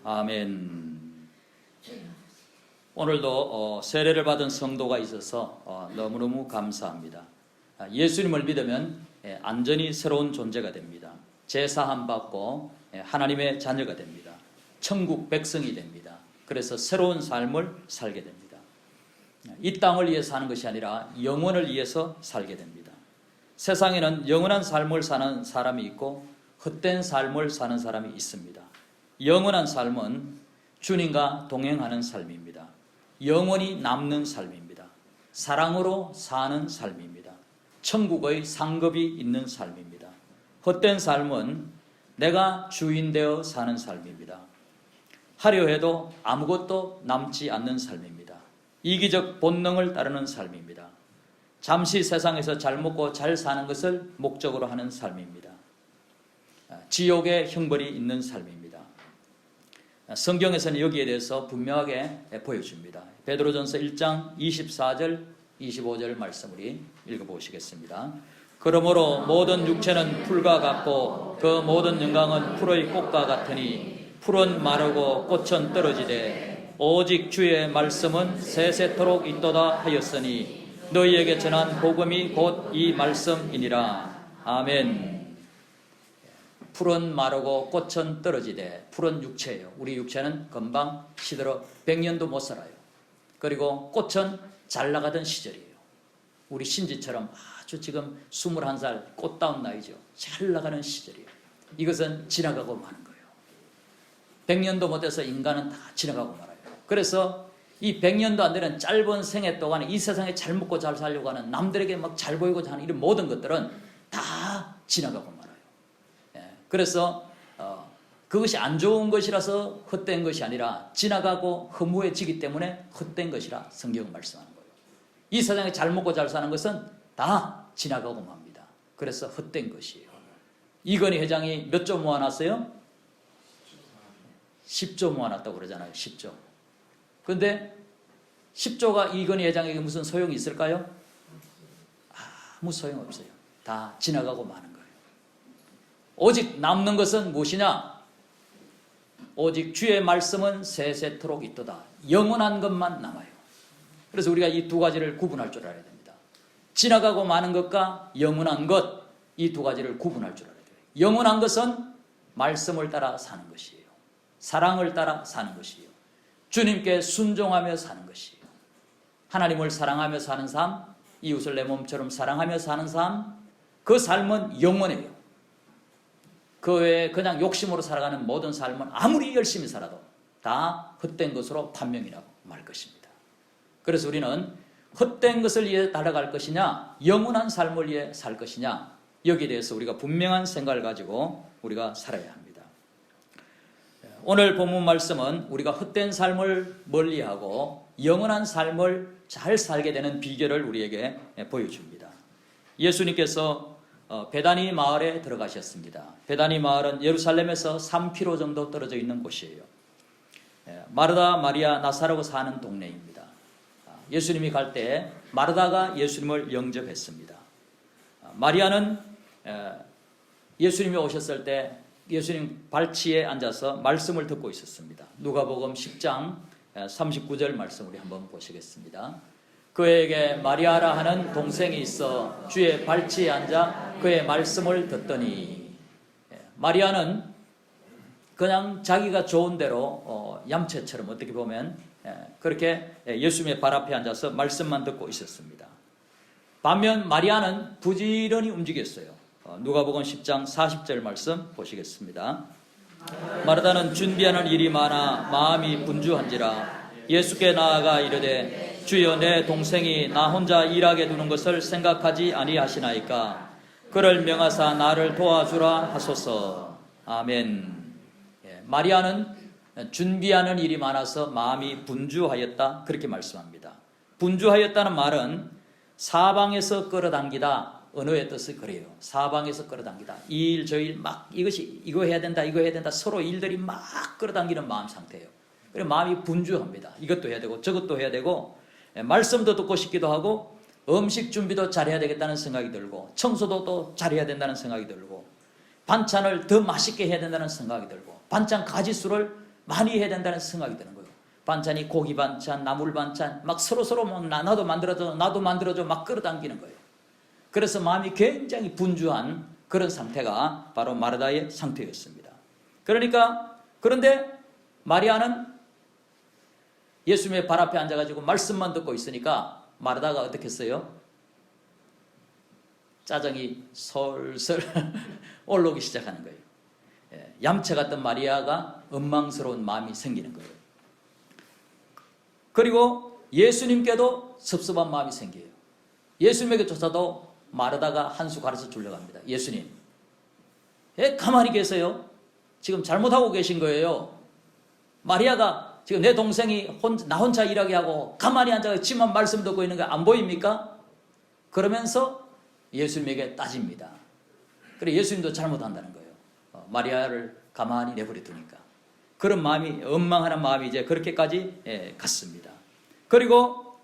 아멘. 오늘도 세례를 받은 성도가 있어서 너무너무 감사합니다. 예수님을 믿으면 안전히 새로운 존재가 됩니다. 제사함 받고 하나님의 자녀가 됩니다. 천국 백성이 됩니다. 그래서 새로운 삶을 살게 됩니다. 이 땅을 위해 사는 것이 아니라 영원을 위해서 살게 됩니다. 세상에는 영원한 삶을 사는 사람이 있고 헛된 삶을 사는 사람이 있습니다. 영원한 삶은 주님과 동행하는 삶입니다. 영원히 남는 삶입니다. 사랑으로 사는 삶입니다. 천국의 상급이 있는 삶입니다. 헛된 삶은 내가 주인 되어 사는 삶입니다. 하려 해도 아무것도 남지 않는 삶입니다. 이기적 본능을 따르는 삶입니다. 잠시 세상에서 잘 먹고 잘 사는 것을 목적으로 하는 삶입니다. 지옥의 형벌이 있는 삶입니다. 성경에서는 여기에 대해서 분명하게 보여줍니다. 베드로전서 1장 24절 25절 말씀 우리 읽어보시겠습니다. 그러므로 모든 육체는 풀과 같고 그 모든 영광은 풀의 꽃과 같으니 풀은 마르고 꽃은 떨어지되 오직 주의 말씀은 세세토록 있도다 하였으니 너희에게 전한 복음이 곧 이 말씀이니라. 아멘. 풀은 마르고 꽃은 떨어지되, 풀은 육체예요. 우리 육체는 금방 시들어 100년도 못 살아요. 그리고 꽃은 잘 나가던 시절이에요. 우리 신지처럼 아주 지금 21살 꽃다운 나이죠. 잘 나가는 시절이에요. 이것은 지나가고 마는 거예요. 100년도 못해서 인간은 다 지나가고 말아요. 그래서 이 100년도 안 되는 짧은 생애 동안에 이 세상에 잘 먹고 잘 살려고 하는, 남들에게 막 잘 보이고자 하는 이런 모든 것들은 다 지나가고 말아요. 그래서 그것이 안 좋은 것이라서 헛된 것이 아니라 지나가고 허무해지기 때문에 헛된 것이라 성경은 말씀하는 거예요. 이 세상에 잘 먹고 잘 사는 것은 다 지나가고 맙니다. 그래서 헛된 것이에요. 이건희 회장이 몇 조 모아놨어요? 10조 모아놨다고 그러잖아요. 10조. 그런데 10조가 이건희 회장에게 무슨 소용이 있을까요? 아무 소용없어요. 다 지나가고 마는 거예요. 오직 남는 것은 무엇이냐? 오직 주의 말씀은 세세토록 있도다. 영원한 것만 남아요. 그래서 우리가 이 두 가지를 구분할 줄 알아야 됩니다. 지나가고 마는 것과 영원한 것, 이 두 가지를 구분할 줄 알아야 돼요. 영원한 것은 말씀을 따라 사는 것이에요. 사랑을 따라 사는 것이에요. 주님께 순종하며 사는 것이에요. 하나님을 사랑하며 사는 삶, 이웃을 내 몸처럼 사랑하며 사는 삶, 그 삶은 영원해요. 그 외에 그냥 욕심으로 살아가는 모든 삶은 아무리 열심히 살아도 다 헛된 것으로 판명이라고 말 것입니다. 그래서 우리는 헛된 것을 위해 달아갈 것이냐, 영원한 삶을 위해 살 것이냐, 여기에 대해서 우리가 분명한 생각을 가지고 우리가 살아야 합니다. 오늘 본문 말씀은 우리가 헛된 삶을 멀리하고 영원한 삶을 잘 살게 되는 비결을 우리에게 보여줍니다. 예수님께서 베다니 마을에 들어가셨습니다. 베다니 마을은 예루살렘에서 3km 정도 떨어져 있는 곳이에요. 마르다, 마리아, 나사로가 사는 동네입니다. 예수님이 갈 때 마르다가 예수님을 영접했습니다. 마리아는 예수님이 오셨을 때 예수님 발치에 앉아서 말씀을 듣고 있었습니다. 누가복음 10장 39절 말씀 우리 한번 보시겠습니다. 그에게 마리아라 하는 동생이 있어 주의 발치에 앉아 그의 말씀을 듣더니, 마리아는 그냥 자기가 좋은 대로 얌체처럼 어떻게 보면 그렇게 예수님의 발 앞에 앉아서 말씀만 듣고 있었습니다. 반면 마리아는 부지런히 움직였어요. 누가복음 10장 40절 말씀 보시겠습니다. 마르다는 준비하는 일이 많아 마음이 분주한지라 예수께 나아가 이르되 주여 내 동생이 나 혼자 일하게 두는 것을 생각하지 아니하시나이까 그를 명하사 나를 도와주라 하소서. 아멘. 마리아는 준비하는 일이 많아서 마음이 분주하였다, 그렇게 말씀합니다. 분주하였다는 말은 사방에서 끌어당기다, 언어의 뜻이 그래요. 사방에서 끌어당기다. 이 일 저 일 막 이거 해야 된다 이거 해야 된다, 서로 일들이 막 끌어당기는 마음 상태예요. 그래서 마음이 분주합니다. 이것도 해야 되고 저것도 해야 되고, 말씀도 듣고 싶기도 하고 음식 준비도 잘해야 되겠다는 생각이 들고 청소도 또 잘해야 된다는 생각이 들고 반찬을 더 맛있게 해야 된다는 생각이 들고 반찬 가지수를 많이 해야 된다는 생각이 드는 거예요. 반찬이 고기 반찬, 나물 반찬, 막 서로 막 나도 만들어줘 막 끌어당기는 거예요. 그래서 마음이 굉장히 분주한 그런 상태가 바로 마르다의 상태였습니다. 그런데 마리아는 예수님의 발 앞에 앉아가지고 말씀만 듣고 있으니까 마르다가 어떻게 했어요? 짜증이 솔솔 올라오기 시작하는 거예요. 얌체 같던 마리아가 원망스러운 마음이 생기는 거예요. 그리고 예수님께도 섭섭한 마음이 생겨요. 예수님에게조차도 마르다가 한 수 가르쳐 주려고 합니다. 예수님, 왜 가만히 계세요? 지금 잘못하고 계신 거예요. 마리아가 지금 내 동생이 나 혼자 일하게 하고 가만히 앉아서 지만 말씀 듣고 있는 거 안 보입니까? 그러면서 예수님에게 따집니다. 그래 예수님도 잘못한다는 거예요. 마리아를 가만히 내버려 두니까. 그런 마음이, 원망하는 마음이 이제 그렇게까지 갔습니다. 그리고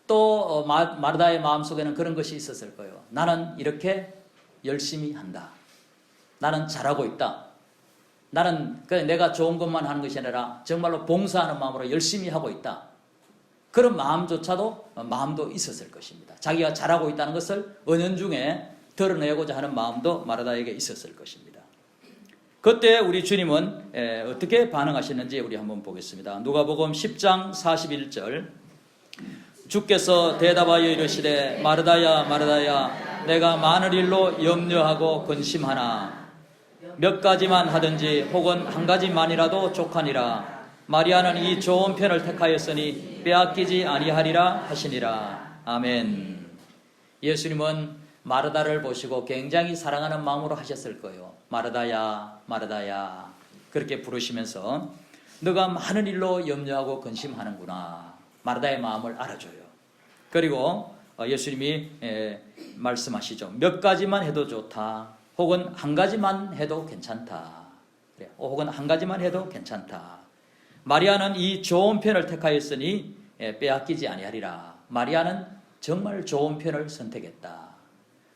또 마르다의 마음속에는 그런 것이 있었을 거예요. 나는 이렇게 열심히 한다. 나는 잘하고 있다. 나는 내가 좋은 것만 하는 것이 아니라 정말로 봉사하는 마음으로 열심히 하고 있다. 그런 마음도 있었을 것입니다. 자기가 잘하고 있다는 것을 은연중에 드러내고자 하는 마음도 마르다에게 있었을 것입니다. 그때 우리 주님은 어떻게 반응하셨는지 우리 한번 보겠습니다. 누가복음 10장 41절. 주께서 대답하여 이르시되 마르다야 마르다야 내가 많은 일로 염려하고 근심하나 몇 가지만 하든지 혹은 한 가지만이라도 족하니라. 마리아는 이 좋은 편을 택하였으니 빼앗기지 아니하리라 하시니라. 아멘. 예수님은 마르다를 보시고 굉장히 사랑하는 마음으로 하셨을 거예요. 마르다야 마르다야 그렇게 부르시면서 너가 많은 일로 염려하고 근심하는구나. 마르다의 마음을 알아줘요. 그리고 예수님이 말씀하시죠. 몇 가지만 해도 좋다. 혹은 한 가지만 해도 괜찮다. 혹은 한 가지만 해도 괜찮다. 마리아는 이 좋은 편을 택하였으니 빼앗기지 아니하리라. 마리아는 정말 좋은 편을 선택했다.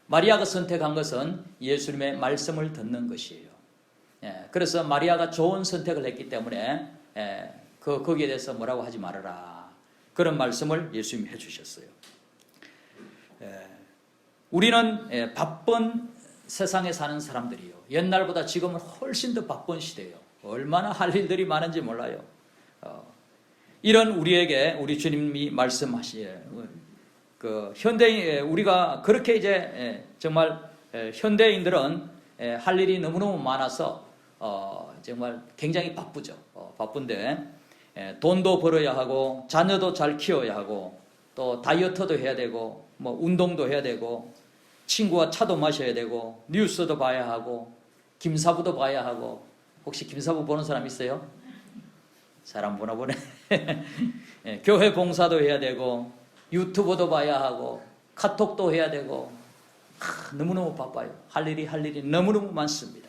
마리아가 선택한 것은 예수님의 말씀을 듣는 것이에요. 그래서 마리아가 좋은 선택을 했기 때문에 거기에 대해서 뭐라고 하지 말아라. 그런 말씀을 예수님이 해주셨어요. 우리는 바쁜 세상에 사는 사람들이요. 옛날보다 지금은 훨씬 더 바쁜 시대예요. 얼마나 할 일들이 많은지 몰라요. 이런 우리에게 우리 주님이 현대인 우리가 그렇게 이제 정말 현대인들은 할 일이 너무너무 많아서 정말 굉장히 바쁘죠. 바쁜데 돈도 벌어야 하고 자녀도 잘 키워야 하고 또 다이어트도 해야 되고 뭐 운동도 해야 되고 친구와 차도 마셔야 되고 뉴스도 봐야 하고 김사부도 봐야 하고. 혹시 김사부 보는 사람 있어요? 잘 안 보나 보네. 교회 봉사도 해야 되고 유튜브도 봐야 하고 카톡도 해야 되고 너무너무 바빠요. 할 일이 너무너무 많습니다.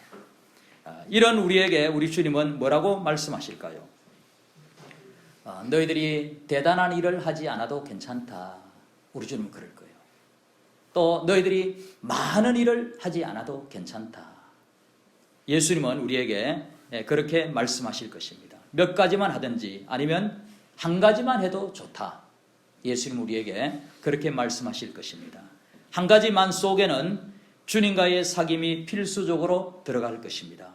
이런 우리에게 우리 주님은 뭐라고 말씀하실까요? 너희들이 대단한 일을 하지 않아도 괜찮다. 우리 주님은 그럴 거예요. 또 너희들이 많은 일을 하지 않아도 괜찮다. 예수님은 우리에게 그렇게 말씀하실 것입니다. 몇 가지만 하든지 아니면 한 가지만 해도 좋다. 예수님 우리에게 그렇게 말씀하실 것입니다. 한 가지만 속에는 주님과의 사귐이 필수적으로 들어갈 것입니다.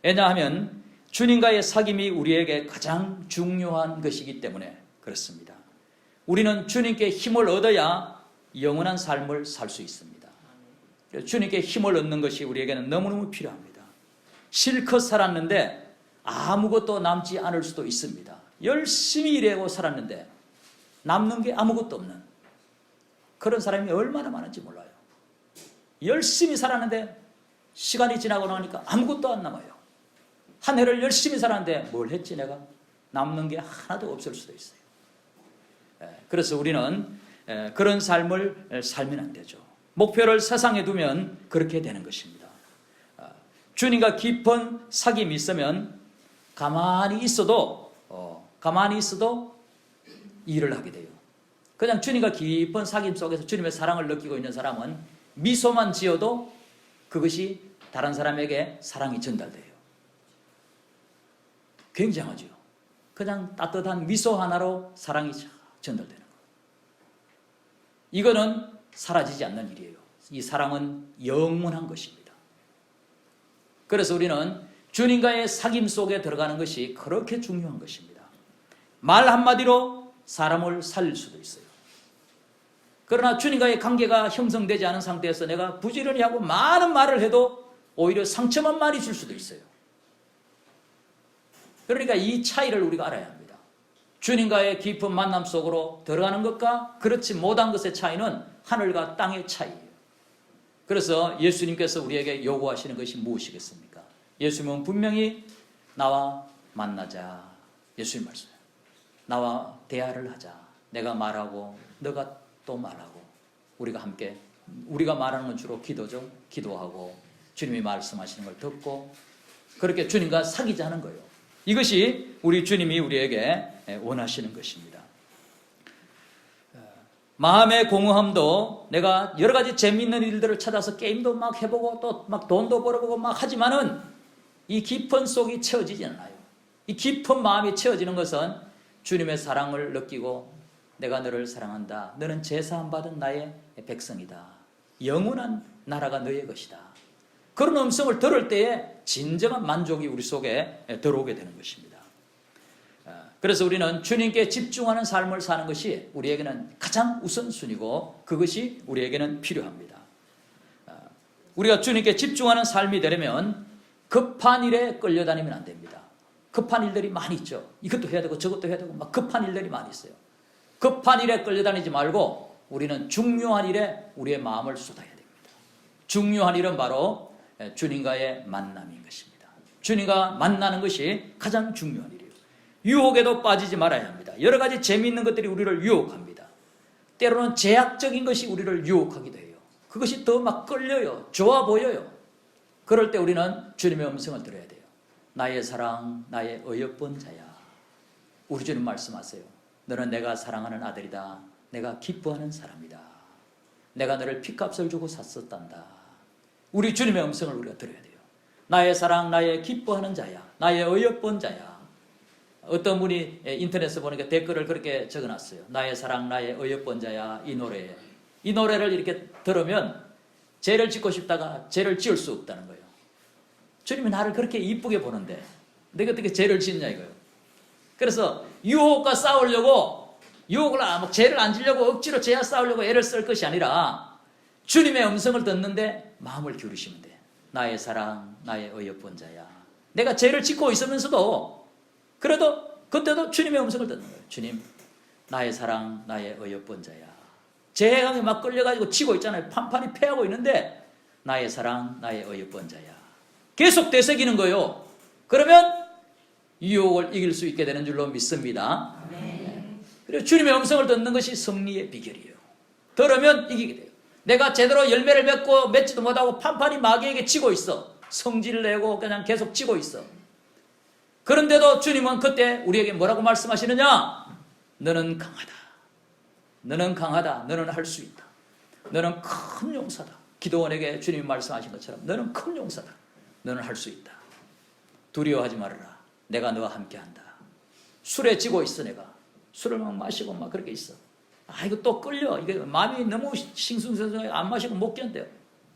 왜냐하면 주님과의 사귐이 우리에게 가장 중요한 것이기 때문에 그렇습니다. 우리는 주님께 힘을 얻어야 영원한 삶을 살 수 있습니다. 주님께 힘을 얻는 것이 우리에게는 너무너무 필요합니다. 실컷 살았는데 아무것도 남지 않을 수도 있습니다. 열심히 일하고 살았는데 남는 게 아무것도 없는 그런 사람이 얼마나 많은지 몰라요. 열심히 살았는데 시간이 지나고 나니까 아무것도 안 남아요. 한 해를 열심히 살았는데 뭘 했지 내가? 남는 게 하나도 없을 수도 있어요. 그래서 우리는 그런 삶을 살면 안 되죠. 목표를 세상에 두면 그렇게 되는 것입니다. 주님과 깊은 사귐이 있으면 가만히 있어도 일을 하게 돼요. 그냥 주님과 깊은 사귐 속에서 주님의 사랑을 느끼고 있는 사람은 미소만 지어도 그것이 다른 사람에게 사랑이 전달돼요. 굉장하죠. 그냥 따뜻한 미소 하나로 사랑이 전달되는 거예요. 이거는 사라지지 않는 일이에요. 이 사랑은 영원한 것입니다. 그래서 우리는 주님과의 사귐 속에 들어가는 것이 그렇게 중요한 것입니다. 말 한마디로 사람을 살릴 수도 있어요. 그러나 주님과의 관계가 형성되지 않은 상태에서 내가 부지런히 하고 많은 말을 해도 오히려 상처만 많이 줄 수도 있어요. 그러니까 이 차이를 우리가 알아야 합니다. 주님과의 깊은 만남 속으로 들어가는 것과 그렇지 못한 것의 차이는 하늘과 땅의 차이예요. 그래서 예수님께서 우리에게 요구하시는 것이 무엇이겠습니까? 예수님은 분명히 나와 만나자. 예수님 말씀이에요. 나와 대화를 하자. 내가 말하고 너가 또 말하고 우리가 함께, 우리가 말하는 건 주로 기도죠. 기도하고 주님이 말씀하시는 걸 듣고 그렇게 주님과 사귀자는 거예요. 이것이 우리 주님이 우리에게 원하시는 것입니다. 마음의 공허함도 내가 여러 가지 재미있는 일들을 찾아서 게임도 막 해보고 또 막 돈도 벌어보고 막 하지만은 이 깊은 속이 채워지지 않아요. 이 깊은 마음이 채워지는 것은 주님의 사랑을 느끼고 내가 너를 사랑한다. 너는 제사함 받은 나의 백성이다. 영원한 나라가 너의 것이다. 그런 음성을 들을 때에 진정한 만족이 우리 속에 들어오게 되는 것입니다. 그래서 우리는 주님께 집중하는 삶을 사는 것이 우리에게는 가장 우선순위고 그것이 우리에게는 필요합니다. 우리가 주님께 집중하는 삶이 되려면 급한 일에 끌려다니면 안 됩니다. 급한 일들이 많이 있죠. 이것도 해야 되고 저것도 해야 되고 막 급한 일들이 많이 있어요. 급한 일에 끌려다니지 말고 우리는 중요한 일에 우리의 마음을 쏟아야 됩니다. 중요한 일은 바로 주님과의 만남인 것입니다. 주님과 만나는 것이 가장 중요한 일이에요. 유혹에도 빠지지 말아야 합니다. 여러 가지 재미있는 것들이 우리를 유혹합니다. 때로는 제약적인 것이 우리를 유혹하기도 해요. 그것이 더 막 끌려요. 좋아 보여요. 그럴 때 우리는 주님의 음성을 들어야 돼요. 나의 사랑, 나의 어여쁜 자야. 우리 주님 말씀하세요. 너는 내가 사랑하는 아들이다. 내가 기뻐하는 사람이다. 내가 너를 핏값을 주고 샀었단다. 우리 주님의 음성을 우리가 들어야 돼요. 나의 사랑, 나의 기뻐하는 자야. 나의 어여쁜 자야. 어떤 분이 인터넷에 보니까 댓글을 그렇게 적어놨어요. 나의 사랑, 나의 어여쁜 자야. 이 노래에. 이 노래를 이렇게 들으면 죄를 짓고 싶다가 죄를 지을 수 없다는 거예요. 주님이 나를 그렇게 이쁘게 보는데 내가 어떻게 죄를 짓냐 이거예요. 그래서 유혹과 싸우려고 유혹을 죄를 안 지려고 억지로 죄와 싸우려고 애를 쓸 것이 아니라 주님의 음성을 듣는데 마음을 기울이시면 돼. 나의 사랑, 나의 어여쁜 자야. 내가 죄를 짓고 있으면서도 그래도 그때도 주님의 음성을 듣는 거예요. 주님, 나의 사랑, 나의 어여쁜 자야. 죄에 막 끌려가지고 지고 있잖아요. 판판이 패하고 있는데 나의 사랑, 나의 어여쁜 자야. 계속 되새기는 거예요. 그러면 유혹을 이길 수 있게 되는 줄로 믿습니다. 그리고 주님의 음성을 듣는 것이 승리의 비결이에요. 들으면 이기게 돼요. 내가 제대로 열매를 맺지도 못하고 판판이 마귀에게 지고 있어. 성질을 내고 그냥 계속 지고 있어. 그런데도 주님은 그때 우리에게 뭐라고 말씀하시느냐? 너는 강하다. 너는 강하다. 너는 할 수 있다. 너는 큰 용사다. 기도원에게 주님이 말씀하신 것처럼 너는 큰 용사다. 너는 할 수 있다. 두려워하지 말아라. 내가 너와 함께한다. 술에 지고 있어 내가. 술을 막 마시고 막 그렇게 있어. 이거 또 끌려. 이게 마음이 너무 싱숭생숭해. 안 마시고 못 견뎌요.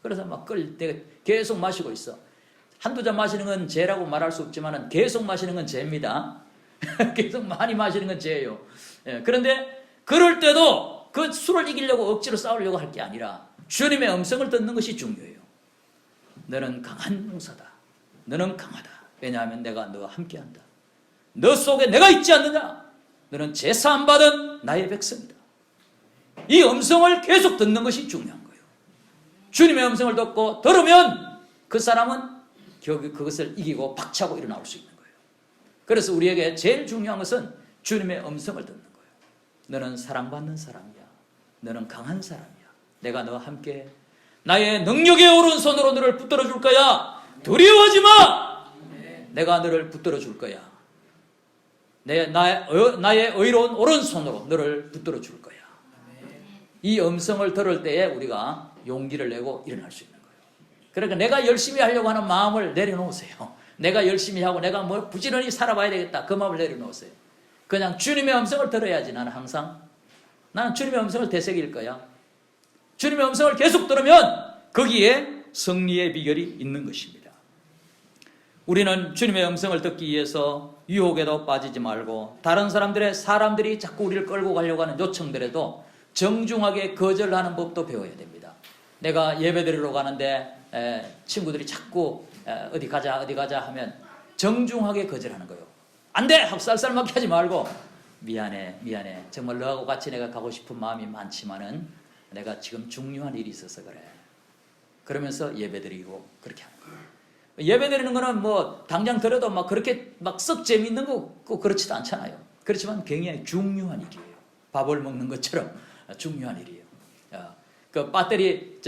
그래서 막 내가 계속 마시고 있어. 한두 잔 마시는 건 죄라고 말할 수 없지만 계속 마시는 건 죄입니다. 계속 많이 마시는 건 죄예요. 그런데 그럴 때도 그 술을 이기려고 억지로 싸우려고 할 게 아니라 주님의 음성을 듣는 것이 중요해요. 너는 강한 용사다. 너는 강하다. 왜냐하면 내가 너와 함께한다. 너 속에 내가 있지 않느냐? 너는 제사함 받은 나의 백성이다. 이 음성을 계속 듣는 것이 중요한 거예요. 주님의 음성을 듣고 들으면 그 사람은 그것을 이기고 박차고 일어나올 수 있는 거예요. 그래서 우리에게 제일 중요한 것은 주님의 음성을 듣는 거예요. 너는 사랑받는 사람이야. 너는 강한 사람이야. 내가 너와 함께 나의 능력의 오른손으로 너를 붙들어 줄 거야. 두려워하지 마. 내가 너를 붙들어 줄 거야. 나의 의로운 오른손으로 너를 붙들어 줄 거야. 이 음성을 들을 때에 우리가 용기를 내고 일어날 수 있는 거예요. 그러니까 내가 열심히 하려고 하는 마음을 내려놓으세요. 내가 열심히 하고 내가 뭐 부지런히 살아봐야 되겠다. 그 마음을 내려놓으세요. 그냥 주님의 음성을 들어야지. 나는 항상 나는 주님의 음성을 되새길 거야. 주님의 음성을 계속 들으면 거기에 승리의 비결이 있는 것입니다. 우리는 주님의 음성을 듣기 위해서 유혹에도 빠지지 말고 다른 사람들이 자꾸 우리를 끌고 가려고 하는 요청들에도 정중하게 거절하는 법도 배워야 됩니다. 내가 예배드리러 가는데 친구들이 자꾸 어디 가자 하면 정중하게 거절하는 거예요. 안 돼! 하고 쌀쌀맞게 하지 말고 미안해. 정말 너하고 같이 내가 가고 싶은 마음이 많지만은 내가 지금 중요한 일이 있어서 그래. 그러면서 예배드리고 그렇게 하는 거예요. 예배드리는 거는 뭐 당장 들어도 막 그렇게 막 썩 재밌는 거 그렇지도 않잖아요. 그렇지만 굉장히 중요한 일이에요. 밥을 먹는 것처럼 중요한 일이에요. 그 배터리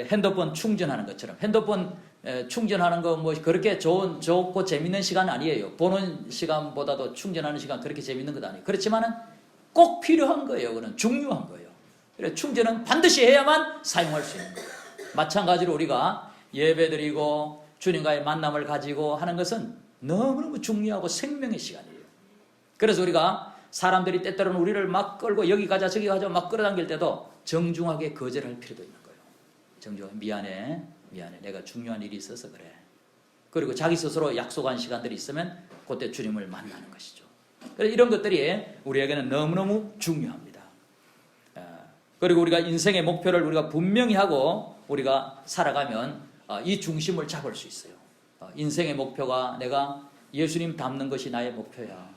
핸드폰 충전하는 것처럼 핸드폰 충전하는 거 뭐 그렇게 좋고 재밌는 시간 아니에요. 보는 시간보다도 충전하는 시간 그렇게 재밌는 것도 아니에요. 그렇지만은 꼭 필요한 거예요. 그건 중요한 거예요. 그래서 충전은 반드시 해야만 사용할 수 있는 거예요. 마찬가지로 우리가 예배드리고 주님과의 만남을 가지고 하는 것은 너무너무 중요하고 생명의 시간이에요. 그래서 우리가 사람들이 때때로는 우리를 막 끌고 여기 가자 저기 가자 막 끌어당길 때도 정중하게 거절할 필요도 있는 거예요. 정중하게 미안해 내가 중요한 일이 있어서 그래. 그리고 자기 스스로 약속한 시간들이 있으면 그때 주님을 만나는 것이죠. 그래서 이런 것들이 우리에게는 너무너무 중요합니다. 그리고 우리가 인생의 목표를 우리가 분명히 하고 우리가 살아가면 이 중심을 잡을 수 있어요. 인생의 목표가 내가 예수님 닮는 것이 나의 목표야.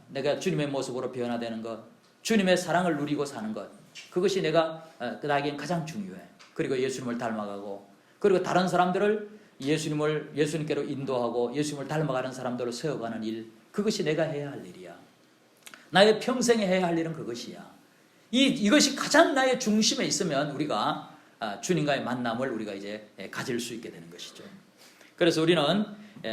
내가 주님의 모습으로 변화되는 것, 주님의 사랑을 누리고 사는 것, 그것이 나에겐 가장 중요해. 그리고 예수님을 닮아가고, 그리고 다른 사람들을 예수님께로 인도하고 예수님을 닮아가는 사람들을 세워가는 일, 그것이 내가 해야 할 일이야. 나의 평생에 해야 할 일은 그것이야. 이것이 가장 나의 중심에 있으면 우리가 주님과의 만남을 우리가 이제 가질 수 있게 되는 것이죠. 그래서 우리는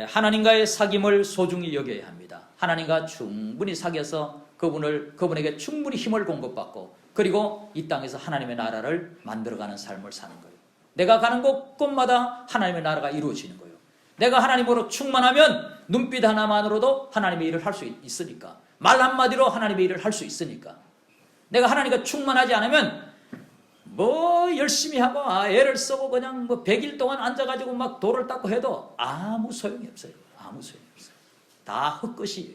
하나님과의 사귐을 소중히 여겨야 합니다. 하나님과 충분히 사귀어서 그분에게 충분히 힘을 공급받고 그리고 이 땅에서 하나님의 나라를 만들어가는 삶을 사는 거예요. 내가 가는 곳곳마다 하나님의 나라가 이루어지는 거예요. 내가 하나님으로 충만하면 눈빛 하나만으로도 하나님의 일을 할 수 있으니까, 말 한마디로 하나님의 일을 할 수 있으니까. 내가 하나님과 충만하지 않으면 뭐 열심히 하고 애를 쓰고 그냥 뭐 100일 동안 앉아가지고 막 돌을 닦고 해도 아무 소용이 없어요. 아무 소용이 없어요. 다 헛것이에요.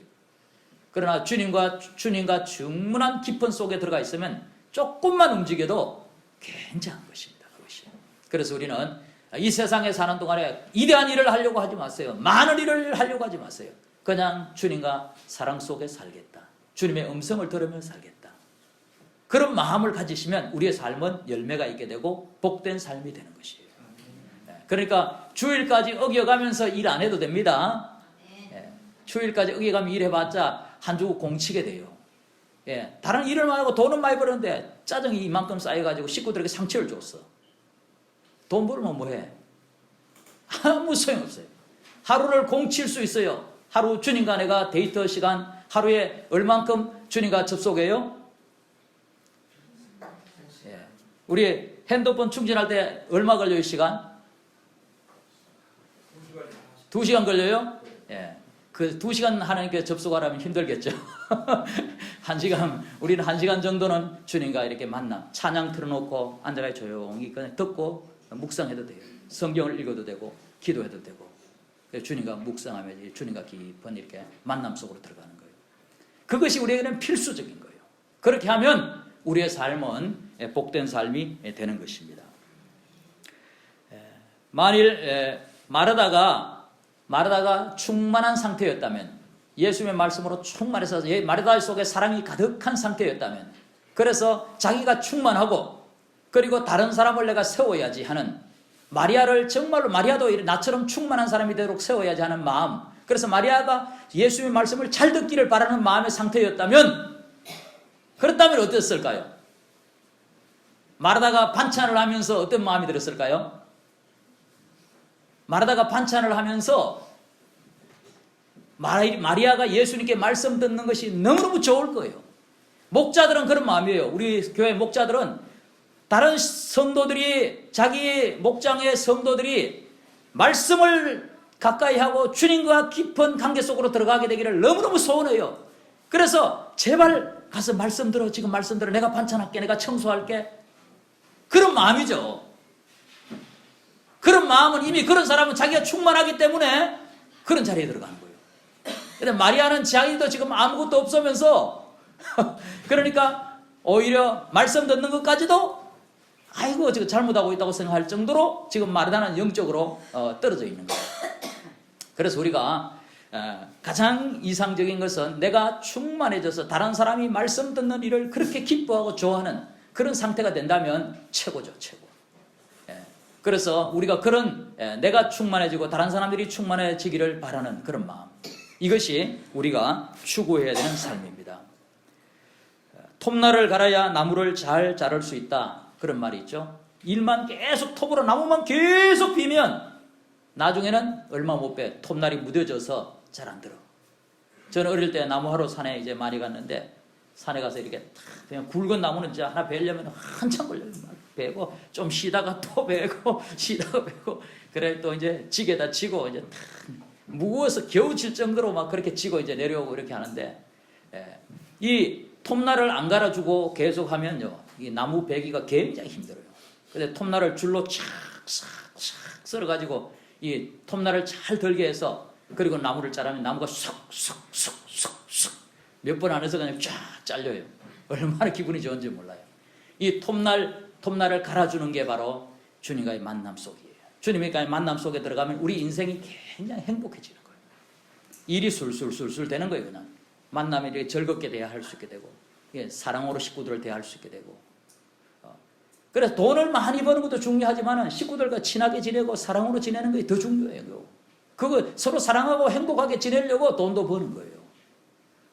그러나 주님과 충분한 깊은 속에 들어가 있으면 조금만 움직여도 굉장한 것입니다. 그것이. 그래서 우리는 이 세상에 사는 동안에 이대한 일을 하려고 하지 마세요. 많은 일을 하려고 하지 마세요. 그냥 주님과 사랑 속에 살겠다. 주님의 음성을 들으며 살겠다. 그런 마음을 가지시면 우리의 삶은 열매가 있게 되고 복된 삶이 되는 것이에요. 그러니까 주일까지 어겨가면서 일 안 해도 됩니다. 주일까지 어겨가면 일해봤자 한 주 공치게 돼요. 다른 일을 많이 하고 돈은 많이 버는데 짜증이 이만큼 쌓여가지고 식구들에게 상처를 줬어. 돈 벌면 뭐해? 아무 소용없어요. 하루를 공칠 수 있어요. 하루 주님과 내가 데이트 시간 하루에 얼만큼 주님과 접속해요? 우리 핸드폰 충전할 때 얼마 걸려요, 시간? 2시간 걸려요? 그 2시간 하나님께 접속하려면 힘들겠죠. 1시간, 우리는 1시간 정도는 주님과 이렇게 만남, 찬양 틀어놓고 앉아가 조용히 그냥 듣고 묵상해도 돼요. 성경을 읽어도 되고, 기도해도 되고, 주님과 묵상하며 주님과 깊은 이렇게 만남 속으로 들어가는 거예요. 그것이 우리에게는 필수적인 거예요. 그렇게 하면 우리의 삶은 복된 삶이 되는 것입니다. 만일 마르다가 충만한 상태였다면, 예수님의 말씀으로 충만해서 마르다 속에 사랑이 가득한 상태였다면, 그래서 자기가 충만하고 그리고 다른 사람을 내가 세워야지 하는, 마리아를 정말로 마리아도 나처럼 충만한 사람이 되도록 세워야지 하는 마음, 그래서 마리아가 예수님의 말씀을 잘 듣기를 바라는 마음의 상태였다면, 그렇다면 어땠을까요? 마르다가 반찬을 하면서 어떤 마음이 들었을까요? 마르다가 반찬을 하면서 마리아가 예수님께 말씀 듣는 것이 너무너무 좋을 거예요. 목자들은 그런 마음이에요. 우리 교회 목자들은 다른 성도들이, 자기 목장의 성도들이 말씀을 가까이 하고 주님과 깊은 관계 속으로 들어가게 되기를 너무너무 소원해요. 그래서 제발 가서 말씀 들어, 지금 말씀 들어, 내가 반찬할게, 내가 청소할게. 그런 마음이죠. 그런 마음은 이미 그런 사람은 자기가 충만하기 때문에 그런 자리에 들어가는 거예요. 근데 마리아는 자기도 지금 아무것도 없으면서 그러니까 오히려 말씀 듣는 것까지도 아이고 지금 잘못하고 있다고 생각할 정도로 지금 마르다는 영적으로 떨어져 있는 거예요. 그래서 우리가 가장 이상적인 것은 내가 충만해져서 다른 사람이 말씀 듣는 일을 그렇게 기뻐하고 좋아하는 그런 상태가 된다면 최고죠, 최고. 그래서 우리가 그런 내가 충만해지고 다른 사람들이 충만해지기를 바라는 그런 마음, 이것이 우리가 추구해야 되는 삶입니다. 톱날을 갈아야 나무를 잘 자를 수 있다, 그런 말이 있죠. 일만 계속 톱으로 나무만 계속 비면 나중에는 얼마 못 빼, 톱날이 무뎌져서 잘 안 들어. 저는 어릴 때 나무하러 산에 이제 많이 갔는데 산에 가서 이렇게 그냥 굵은 나무는 이제 하나 베려면 한참 걸려요. 막 베고 좀 쉬다가 또 베고 쉬다가 베고 그래 또 이제 지게다 치고 이제 무거워서 겨우 칠 정도로 막 그렇게 치고 이제 내려오고 이렇게 하는데 이 톱날을 안 갈아주고 계속 하면요, 이 나무 베기가 굉장히 힘들어요. 근데 톱날을 줄로 착착착 썰어가지고 이 톱날을 잘 들게 해서 그리고 나무를 자르면 나무가 쏙쏙쏙쏙쏙 몇 번 안에서 그냥 쫙 잘려요. 얼마나 기분이 좋은지 몰라요. 이 톱날을 갈아주는 게 바로 주님과의 만남 속이에요. 주님과의 만남 속에 들어가면 우리 인생이 굉장히 행복해지는 거예요. 일이 술술술술 되는 거예요. 그냥 만남에 이렇게 즐겁게 대할 수 있게 되고, 사랑으로 식구들을 대할 수 있게 되고. 그래서 돈을 많이 버는 것도 중요하지만 식구들과 친하게 지내고 사랑으로 지내는 것이 더 중요해요. 그거 서로 사랑하고 행복하게 지내려고 돈도 버는 거예요.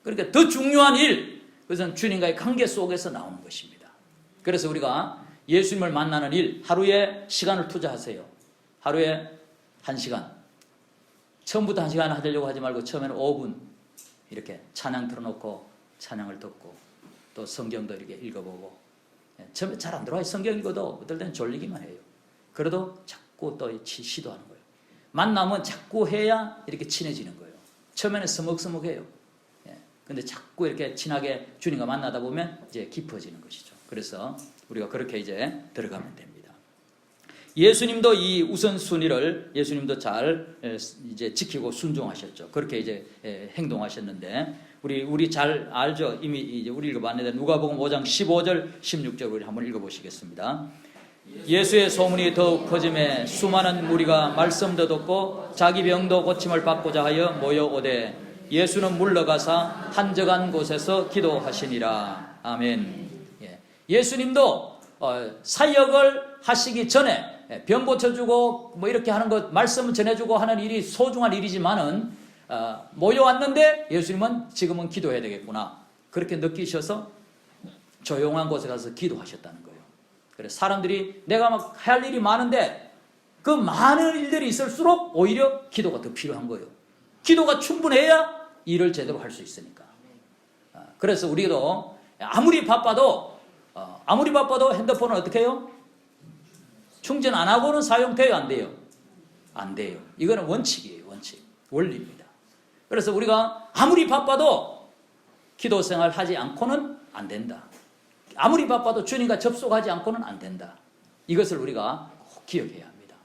그러니까 더 중요한 일, 그것은 주님과의 관계 속에서 나오는 것입니다. 그래서 우리가 예수님을 만나는 일, 하루에 시간을 투자하세요. 하루에 1시간. 처음부터 1시간 하려고 하지 말고 처음에는 5분 이렇게 찬양 틀어놓고 찬양을 듣고 또 성경도 이렇게 읽어보고. 처음에 잘 안 들어와요. 성경 읽어도 어떨 때는 졸리기만 해요. 그래도 자꾸 또 시도하는 거예요. 만나면 자꾸 해야 이렇게 친해지는 거예요. 처음에는 서먹서먹해요. 근데 자꾸 이렇게 친하게 주님과 만나다 보면 이제 깊어지는 것이죠. 그래서 우리가 그렇게 이제 들어가면 됩니다. 예수님도 이 우선순위를 예수님도 잘 이제 지키고 순종하셨죠. 그렇게 이제 행동하셨는데 우리 잘 알죠. 이미 이제 우리 읽어봤는데 누가복음 5장 15절 16절 우리 한번 읽어보시겠습니다. 예수의 소문이 더욱 퍼짐에 수많은 무리가 말씀도 듣고 자기 병도 고침을 받고자 하여 모여오되 예수는 물러가사 한적한 곳에서 기도하시니라. 아멘. 예수님도 사역을 하시기 전에 병 고쳐주고 뭐 이렇게 하는 것, 말씀 전해주고 하는 일이 소중한 일이지만은 모여왔는데 예수님은 지금은 기도해야 되겠구나, 그렇게 느끼셔서 조용한 곳에 가서 기도하셨다는 거예요. 그래서 사람들이 내가 막 할 일이 많은데 그 많은 일들이 있을수록 오히려 기도가 더 필요한 거예요. 기도가 충분해야 일을 제대로 할 수 있으니까. 그래서 우리도 아무리 바빠도 핸드폰은 어떻게 해요? 충전 안 하고는 사용돼요, 안 돼요? 안 돼요. 이거는 원칙이에요, 원칙. 원리입니다. 그래서 우리가 아무리 바빠도 기도 생활 하지 않고는 안 된다. 아무리 바빠도 주님과 접속하지 않고는 안 된다. 이것을 우리가 꼭 기억해야 합니다.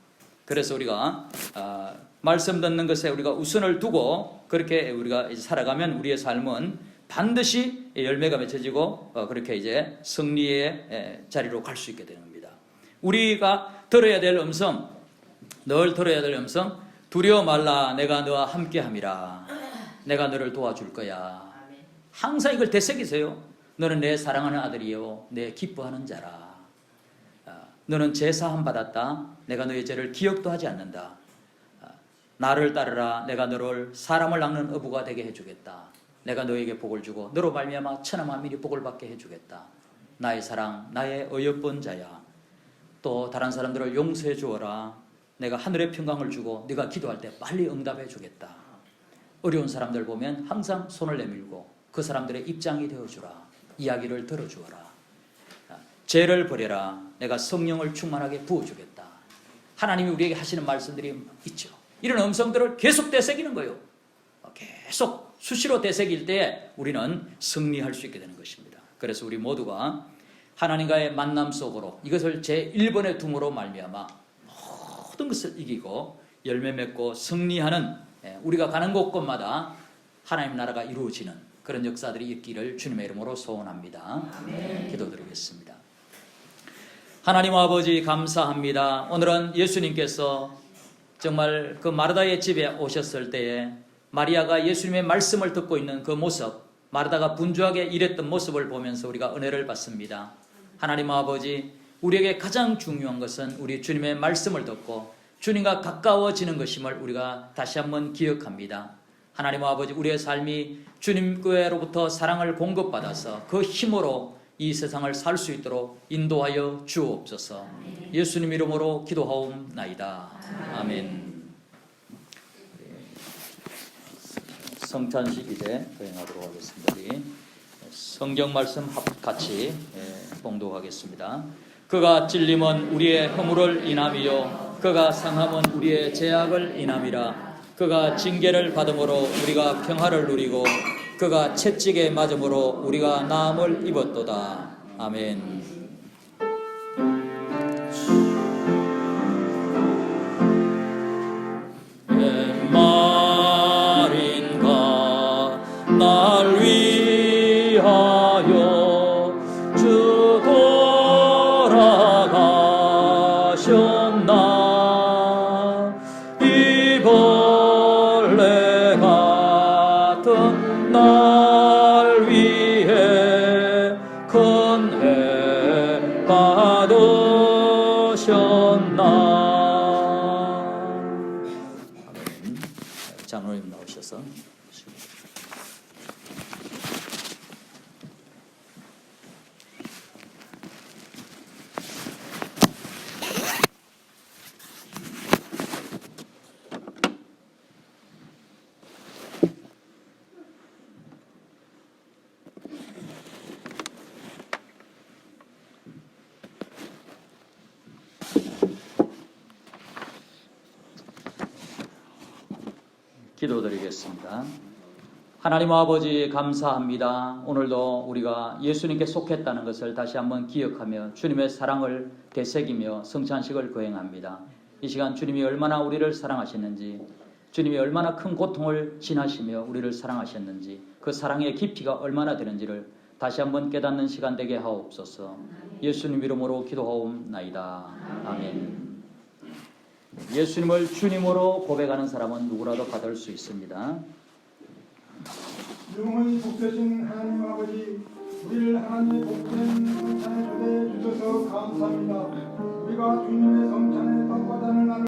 그래서 우리가 말씀 듣는 것에 우리가 우선을 두고 그렇게 우리가 이제 살아가면 우리의 삶은 반드시 열매가 맺혀지고 그렇게 이제 승리의 자리로 갈 수 있게 되는 겁니다. 우리가 들어야 될 음성, 늘 들어야 될 음성, 두려워 말라, 내가 너와 함께함이라. 내가 너를 도와줄 거야. 항상 이걸 되새기세요. 너는 내 사랑하는 아들이요, 내 기뻐하는 자라. 너는 제사함 받았다. 내가 너의 죄를 기억도 하지 않는다. 나를 따르라. 내가 너를 사람을 낚는 어부가 되게 해주겠다. 내가 너에게 복을 주고 너로 말미암아 천하 만민이 복을 받게 해주겠다. 나의 사랑, 나의 어여쁜 자야. 또 다른 사람들을 용서해 주어라. 내가 하늘의 평강을 주고 네가 기도할 때 빨리 응답해 주겠다. 어려운 사람들 보면 항상 손을 내밀고 그 사람들의 입장이 되어주라. 이야기를 들어주어라. 죄를 버려라. 내가 성령을 충만하게 부어주겠다. 하나님이 우리에게 하시는 말씀들이 있죠. 이런 음성들을 계속 되새기는 거예요. 계속 수시로 되새길 때 우리는 승리할 수 있게 되는 것입니다. 그래서 우리 모두가 하나님과의 만남 속으로 이것을 제1번에 둠으로 말미암아 모든 것을 이기고 열매 맺고 승리하는, 우리가 가는 곳곳마다 하나님 나라가 이루어지는 그런 역사들이 있기를 주님의 이름으로 소원합니다. 기도드리겠습니다. 하나님 아버지 감사합니다. 오늘은 예수님께서 정말 그 마르다의 집에 오셨을 때에 마리아가 예수님의 말씀을 듣고 있는 그 모습, 마르다가 분주하게 일했던 모습을 보면서 우리가 은혜를 받습니다. 하나님 아버지, 우리에게 가장 중요한 것은 우리 주님의 말씀을 듣고 주님과 가까워지는 것임을 우리가 다시 한번 기억합니다. 하나님 아버지, 우리의 삶이 주님께로부터 사랑을 공급받아서 그 힘으로 이 세상을 살 수 있도록 인도하여 주옵소서. 예수님 이름으로 기도하옵나이다. 아멘. 성찬식 이제 거행하도록 하겠습니다. 우리 성경 말씀 같이 봉독하겠습니다. 그가 찔림은 우리의 허물을 인함이요 그가 상함은 우리의 죄악을 인함이라. 그가 징계를 받음으로 우리가 평화를 누리고 그가 채찍에 맞음으로 우리가 나음을 입었도다. 아멘. 날 위하여 주 돌아가셨나. 이 벌레 같은 날 위해 큰 해 받으셨나. 아멘. 장로님 나오셔서 기도드리겠습니다. 하나님 아버지 감사합니다. 오늘도 우리가 예수님께 속했다는 것을 다시 한번 기억하며 주님의 사랑을 되새기며 성찬식을 거행합니다. 이 시간 주님이 얼마나 우리를 사랑하셨는지, 주님이 얼마나 큰 고통을 지나시며 우리를 사랑하셨는지, 그 사랑의 깊이가 얼마나 되는지를 다시 한번 깨닫는 시간 되게 하옵소서. 예수님 이름으로 기도하옵나이다. 아멘. 예수님을 주님으로 고백하는 사람은 누구라도 받을 수 있습니다. 영원히 복되신 하나님 아버지, 우리를 하나님의 복된 성찬에 초대해 주셔서 감사합니다. 우리가 주님의 성찬에